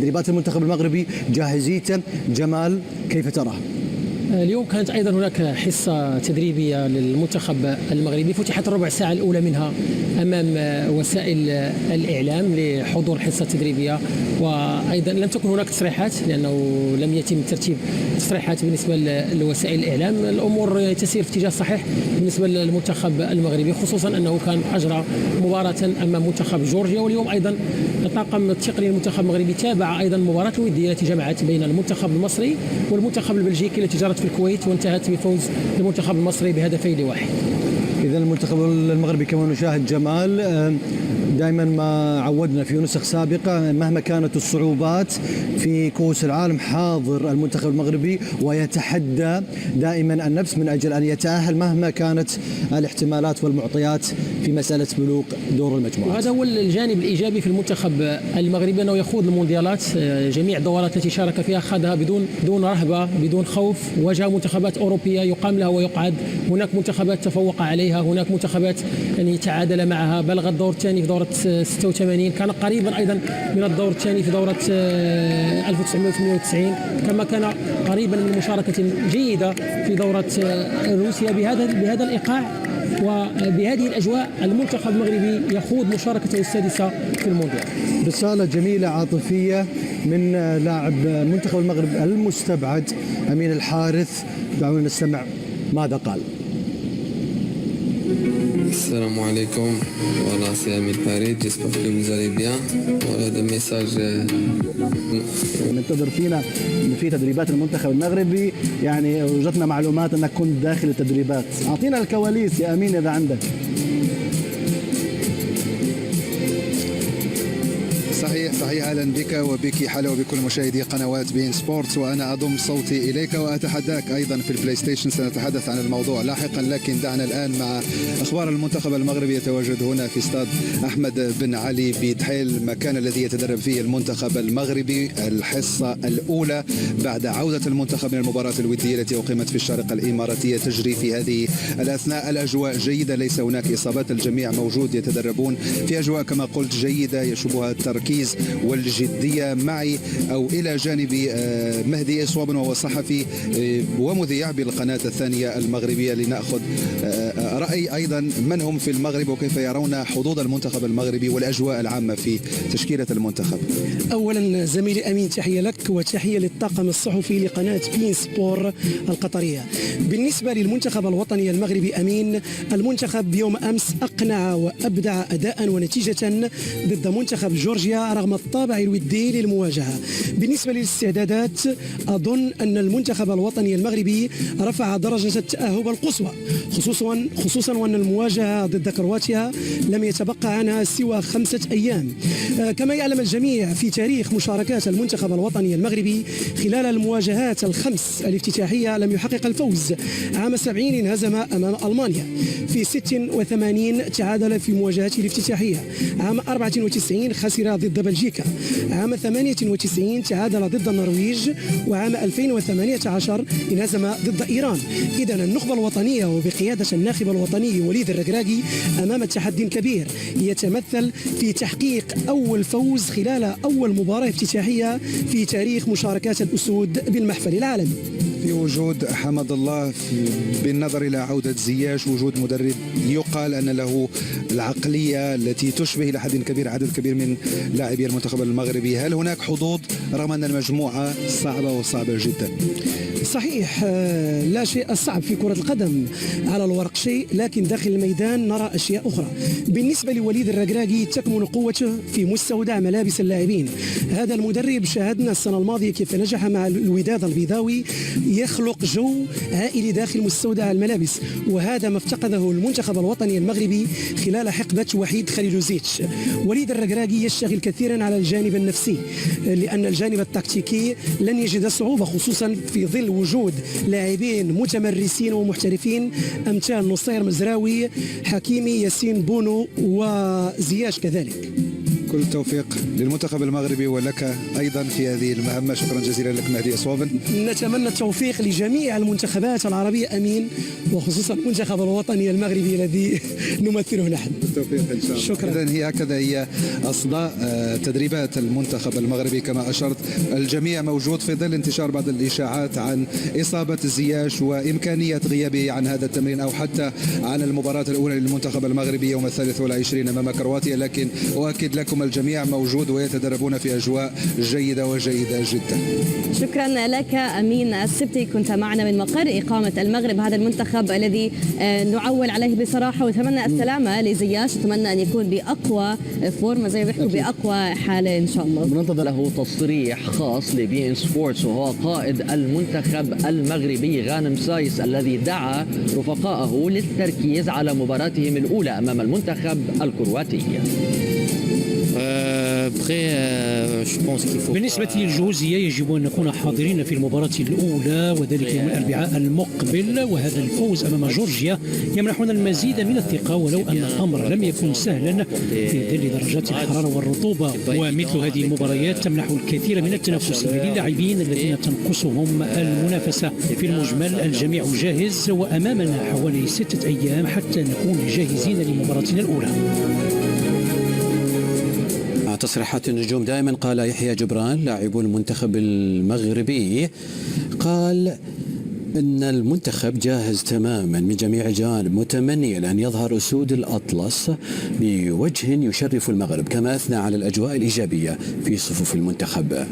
تدريبات المنتخب المغربي جاهزيته جمال كيف تراه؟ اليوم كانت أيضا هناك حصة تدريبية للمنتخب المغربي، فتحت الربع ساعة الأولى منها أمام وسائل الإعلام لحضور الحصة التدريبية، وأيضا لم تكن هناك تصريحات لأنه لم يتم ترتيب تصريحات بالنسبة لوسائل الإعلام. الأمور تسير في اتجاه صحيح بالنسبة للمنتخب المغربي، خصوصا أنه كان أجرى مباراة أمام منتخب جورجيا، واليوم أيضا الطاقم التقني للمنتخب المغربي تابع أيضا المباراة الودية التي جمعت بين المنتخب المصري والمنتخب البلجيكي التي جرت في الكويت وانتهت بفوز المنتخب المصري بهدفين ل1. إذا المنتخب المغربي كما نشاهد جمال دائما ما عودنا في نسخ سابقة مهما كانت الصعوبات في كؤوس العالم حاضر المنتخب المغربي ويتحدى دائما النفس من أجل أن يتأهل مهما كانت الاحتمالات والمعطيات في مسألة بلوغ دور المجموعات. وهذا هو الجانب الإيجابي في المنتخب المغربي، أنه يخوض المونديالات، جميع الدورات التي شارك فيها خاضها بدون رهبة بدون خوف. واجه منتخبات أوروبية يقام لها ويقعد، هناك منتخبات تفوق عليها، هناك منتخبات يعني تعادل معها، بلغ الدور الثاني في دورة 86، كان قريبا أيضا من الدور الثاني في دورة 1998، كما كان قريبا من مشاركة جيدة في دورة روسيا. بهذا الإيقاع وبهذه الأجواء المنتخب المغربي يخوض مشاركته السادسة في المونديال. رسالة جميلة عاطفية من لاعب منتخب المغرب المستبعد أمين الحارث، دعونا نستمع ماذا قال. Assalamu alaikum, voilà c'est Amine Farid, j'espère que vous allez bien. Voilà des messages. ننتظر فينا في تدريبات المنتخب المغربي، يعني وجدنا معلومات انك كنت داخل التدريبات، اعطينا الكواليس يا امين اذا عندك. صحيح اهلا بك وبك حلا وبكل مشاهدي قنوات بين سبورتس، وانا اضم صوتي اليك واتحداك ايضا في البلاي ستيشن. سنتحدث عن الموضوع لاحقا، لكن دعنا الان مع اخبار المنتخب المغربي. يتواجد هنا في استاد احمد بن علي بدحيل، المكان الذي يتدرب فيه المنتخب المغربي. الحصه الاولى بعد عوده المنتخب من المباراه الوديه التي اقيمت في الشارقه الاماراتيه تجري في هذه الاثناء. الاجواء جيده، ليس هناك اصابات، الجميع موجود يتدربون في اجواء كما قلت جيده يشوبها التركيز والجدية. معي أو إلى جانبي مهدي إصواب وهو صحفي ومذيع بالقناة الثانية المغربية، لنأخذ رأي أيضا من هم في المغرب وكيف يرون حظوظ المنتخب المغربي والأجواء العامة في تشكيلة المنتخب. أولا زميلي أمين، تحية لك وتحية للطاقم الصحفي لقناة بين سبور القطرية. بالنسبة للمنتخب الوطني المغربي أمين، المنتخب يوم أمس أقنع وأبدع أداء ونتيجة ضد منتخب جورجيا رغم الطابع الودي للمواجهة. بالنسبة للاستعدادات أظن أن المنتخب الوطني المغربي رفع درجة التأهب القصوى، خصوصا وأن المواجهة ضد كرواتيا لم يتبقى عنها سوى 5 أيام. كما يعلم الجميع في تاريخ مشاركات المنتخب الوطني المغربي خلال المواجهات الخمس الافتتاحية لم يحقق الفوز. عام 70 انهزم أمام ألمانيا، في 86 تعادل في مواجهته الافتتاحية، عام 94 خسر ضد بلجيكا، عام 98 تعادل ضد النرويج، وعام 2018 انهزم ضد إيران. إذا النخبة الوطنية وبقيادة الناخب الوطني وليد الركراكي أمام تحدي كبير يتمثل في تحقيق أول فوز خلال أول مباراة افتتاحية في تاريخ مشاركات الأسود بالمحفل العالمي. في وجود حمد الله، بالنظر إلى عودة زياش، وجود مدرب يقال أن له العقلية التي تشبه إلى حد كبير عدد كبير من لاعبي المنتخب المغربي، هل هناك حظوظ رغم أن المجموعة صعبة جدا؟ صحيح، لا شيء صعب في كرة القدم، على الورق شيء لكن داخل الميدان نرى أشياء أخرى. بالنسبة لوليد الركراكي تكمن قوته في مستودع ملابس اللاعبين. هذا المدرب شاهدنا السنة الماضية كيف نجح مع الوداد البيضاوي يخلق جو عائلي داخل مستودع الملابس، وهذا ما افتقده المنتخب الوطني المغربي خلال حقبة وحيد خليلوزيتش. وليد الركراكي يشتغل كثيرا على الجانب النفسي، لأن الجانب التكتيكي لن يجد صعوبة، خصوصا في ظل وجود لاعبين متمرسين ومحترفين أمثال نصير مزراوي، حكيمي، ياسين بونو، وزياش كذلك. كل التوفيق للمنتخب المغربي ولك أيضا في هذه المهمة. شكرا جزيلا لك مهدي أصوابا. نتمنى التوفيق لجميع المنتخبات العربية أمين، وخصوصا المنتخب الوطني المغربي الذي نمثله نحن. بالتوفيق إن شاء الله. شكرا. إذن هي هكذا هي أصداء تدريبات المنتخب المغربي كما أشرت. الجميع موجود في ظل انتشار بعض الإشاعات عن إصابة زياش وإمكانية غيابه عن هذا التمرين أو حتى عن المباراة الأولى للمنتخب المغربي يوم 23 أمام كرواتيا، لكن أؤكد لكم الجميع موجود ويتدربون في أجواء جيدة وجيدة جدا. شكرا لك أمين السبتي، كنت معنا من مقر إقامة المغرب، هذا المنتخب الذي نعول عليه بصراحة، ونتمنى السلامة لزياش، نتمنى أن يكون بأقوى فورمة زي ما بيحكوا، بأقوى حالة إن شاء الله. بننتظر له تصريح خاص لبي إن سبورتس، وهو قائد المنتخب المغربي غانم سايس الذي دعا رفقائه للتركيز على مباراتهم الأولى أمام المنتخب الكرواتي. بالنسبة للجوزية يجب أن نكون حاضرين في المباراة الأولى وذلك يوم الأربعاء المقبل، وهذا الفوز أمام جورجيا يمنحنا المزيد من الثقة، ولو أن الأمر لم يكن سهلا في ظل درجات الحرارة والرطوبة. ومثل هذه المباريات تمنح الكثير من التنافس للاعبين الذين تنقصهم المنافسة. في المجمل الجميع جاهز، وأمامنا حوالي 6 أيام حتى نكون جاهزين لمباراتنا الأولى. تصريحات النجوم دائما قال يحيى جبران لاعب المنتخب المغربي، قال إن المنتخب جاهز تماما من جميع الجوانب، متمنيا أن يظهر أسود الأطلس بوجه يشرف المغرب، كما أثنى على الأجواء الإيجابية في صفوف المنتخب.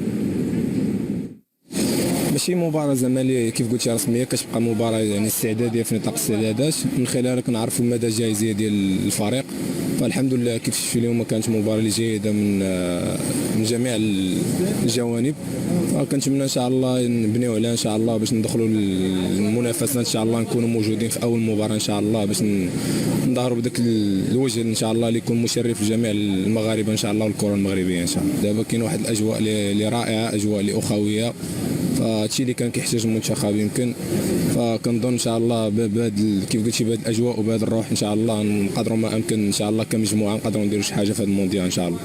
ماشي مباراة زعما كيف قلتي رسمية، كتبقى مباراة يعني استعدادية في نطاق الاستعدادات، من خلالها كنعرفوا مدى الجاهزية ديال الفريق. فالحمد لله كيف شفتوا اليوم كانت مباراة اللي جيدة من جميع الجوانب. كنتمنى ان شاء الله نبنيو عليها ان شاء الله باش ندخلوا المنافسة ان شاء الله، نكونوا موجودين في اول مباراة ان شاء الله باش نظهروا بداك الوجه ان شاء الله اللي يكون مشرف لجميع المغاربة ان شاء الله والكرة المغربية ان شاء الله. دابا كاين واحد الاجواء اللي رائعة، اجواء اللي اخوية، فهادشي اللي كان كيحتاج المنتخب يمكن. فكنظن ان شاء الله كيف قلتي بهذه الاجواء وبهذه الروح ان شاء الله نقدروا ما امكن ان شاء الله كمجموعه نقدروا نديروا شي حاجه في هذا المونديال ان شاء الله.